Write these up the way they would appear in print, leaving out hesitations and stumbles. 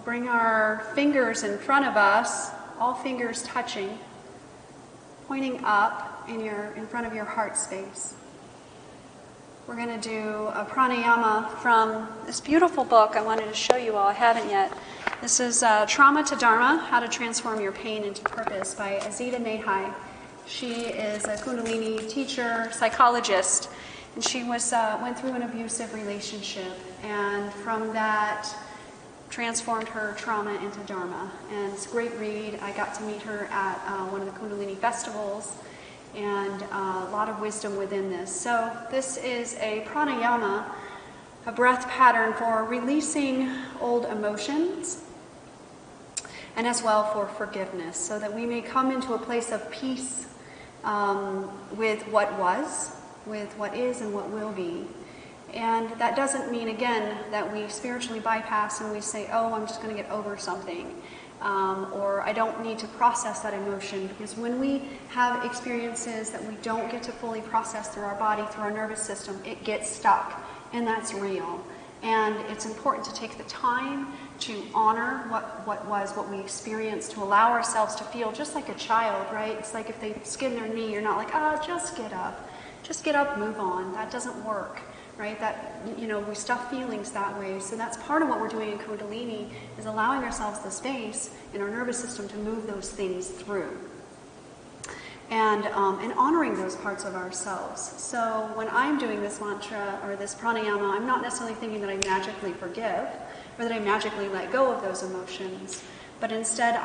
bring our fingers in front of us, all fingers touching, pointing up in front of your heart space. We're going to do a pranayama from this beautiful book I wanted to show you all. I haven't yet. This is Trauma to Dharma, How to Transform Your Pain into Purpose by Azita Nahai. She is a Kundalini teacher, psychologist, and she went through an abusive relationship, and from that transformed her trauma into Dharma. And it's a great read. I got to meet her at one of the Kundalini festivals, and a lot of wisdom within this. So this is a pranayama, a breath pattern for releasing old emotions, and as well for forgiveness, so that we may come into a place of peace with what was, with what is, and what will be. And that doesn't mean, again, that we spiritually bypass and we say, oh, I'm just going to get over something. Or I don't need to process that emotion, because when we have experiences that we don't get to fully process through our body, through our nervous system, it gets stuck, and that's real. And it's important to take the time to honor what we experienced, to allow ourselves to feel just like a child, right? It's like if they skin their knee, you're not like, just get up, move on. That doesn't work. Right? That, we stuff feelings that way. So that's part of what we're doing in Kundalini, is allowing ourselves the space in our nervous system to move those things through. And honoring those parts of ourselves. So when I'm doing this mantra or this pranayama, I'm not necessarily thinking that I magically forgive or that I magically let go of those emotions. But instead,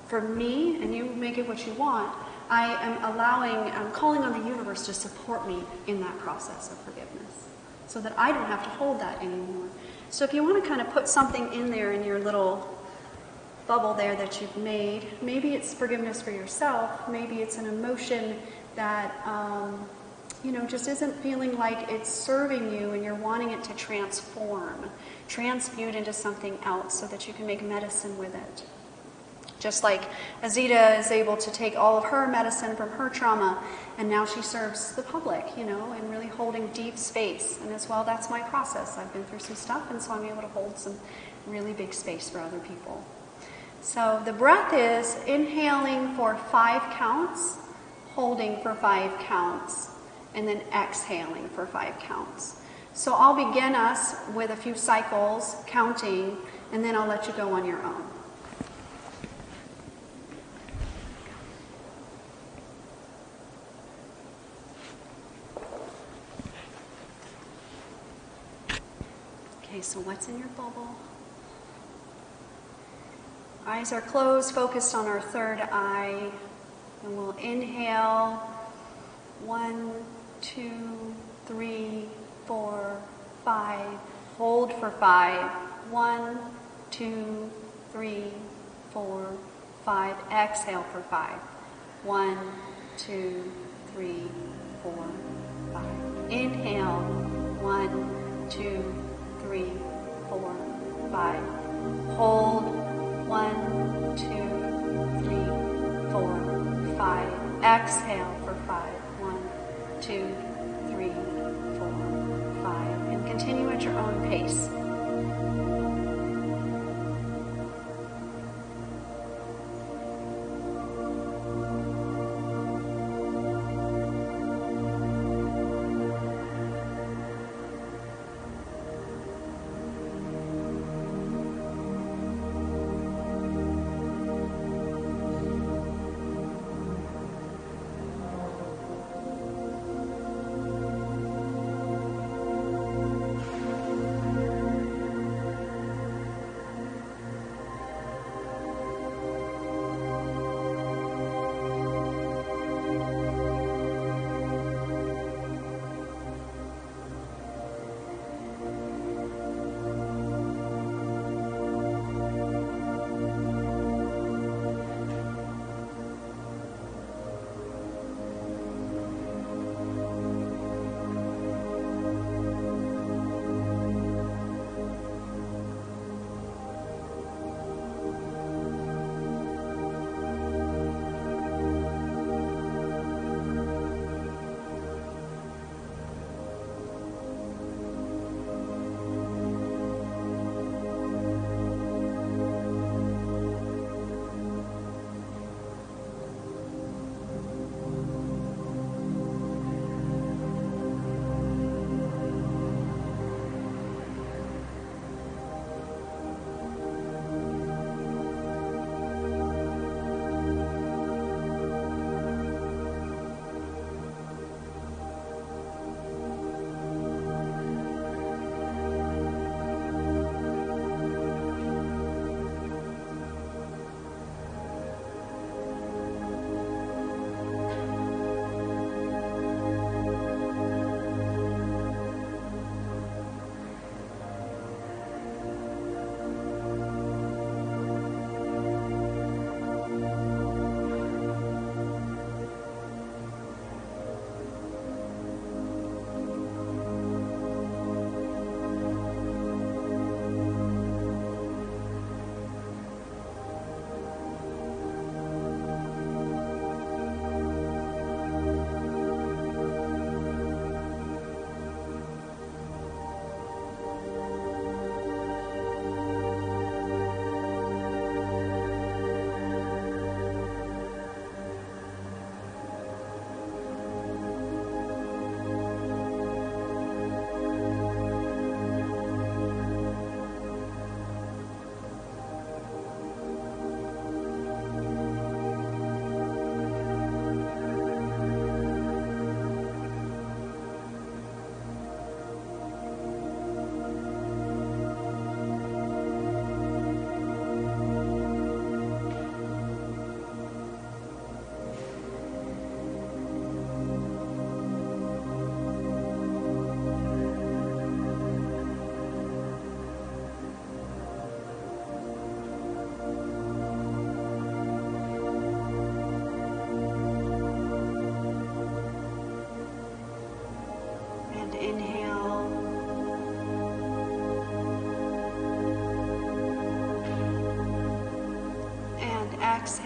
for me, and you make it what you want, I'm calling on the universe to support me in that process of forgiveness, so that I don't have to hold that anymore. So if you want to kind of put something in there in your little bubble there that you've made, maybe it's forgiveness for yourself, maybe it's an emotion that, just isn't feeling like it's serving you, and you're wanting it to transmute into something else so that you can make medicine with it. Just like Azita is able to take all of her medicine from her trauma, and now she serves the public, and really holding deep space. And as well, that's my process. I've been through some stuff, and so I'm able to hold some really big space for other people. So the breath is inhaling for 5 counts, holding for 5 counts, and then exhaling for 5 counts. So I'll begin us with a few cycles, counting, and then I'll let you go on your own. Okay, so what's in your bubble? Eyes are closed, focused on our third eye. And we'll inhale. 1, 2, 3, 4, 5. Hold for 5. 1, 2, 3, 4, 5. Exhale for 5. 1, 2, 3, 4, 5. Inhale. 1, 2, 3, 4, 5. Hold. 1, 2, 3, 4, 5. Exhale for 5. 1, 2, 3, 4, 5. And continue at your own pace.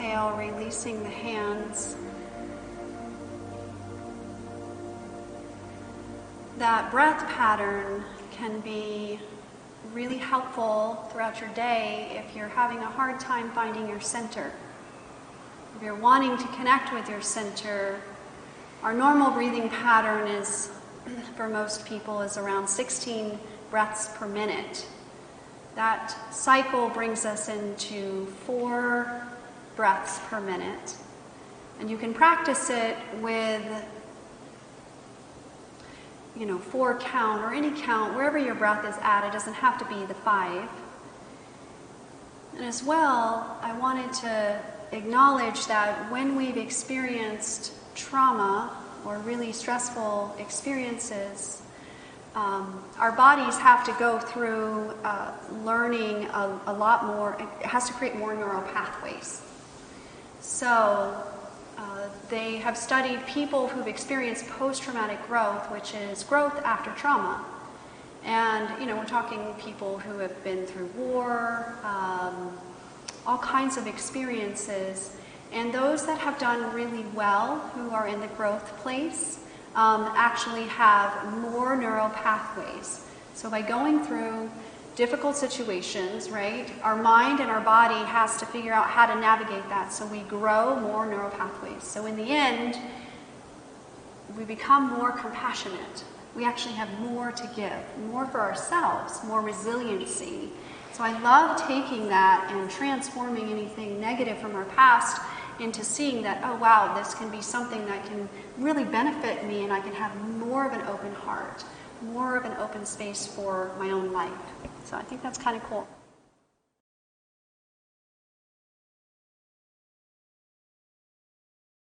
exhale, releasing the hands. That breath pattern can be really helpful throughout your day if you're having a hard time finding your center. If you're wanting to connect with your center, our normal breathing pattern is, for most people, is around 16 breaths per minute. That cycle brings us into 4 breaths per minute. And you can practice it with 4 count or any count, wherever your breath is at. It doesn't have to be the 5. And as well, I wanted to acknowledge that when we've experienced trauma or really stressful experiences, our bodies have to go through learning a lot more. It has to create more neural pathways. So they have studied people who've experienced post-traumatic growth, which is growth after trauma. And, we're talking people who have been through war, all kinds of experiences. And those that have done really well, who are in the growth place, actually have more neural pathways. So by going through difficult situations, right, our mind and our body has to figure out how to navigate that, so we grow more neural pathways. So in the end, we become more compassionate. We actually have more to give, more for ourselves, more resiliency. So I love taking that and transforming anything negative from our past into seeing that, oh wow, this can be something that can really benefit me, and I can have more of an open heart, more of an open space for my own life. So I think that's kind of cool.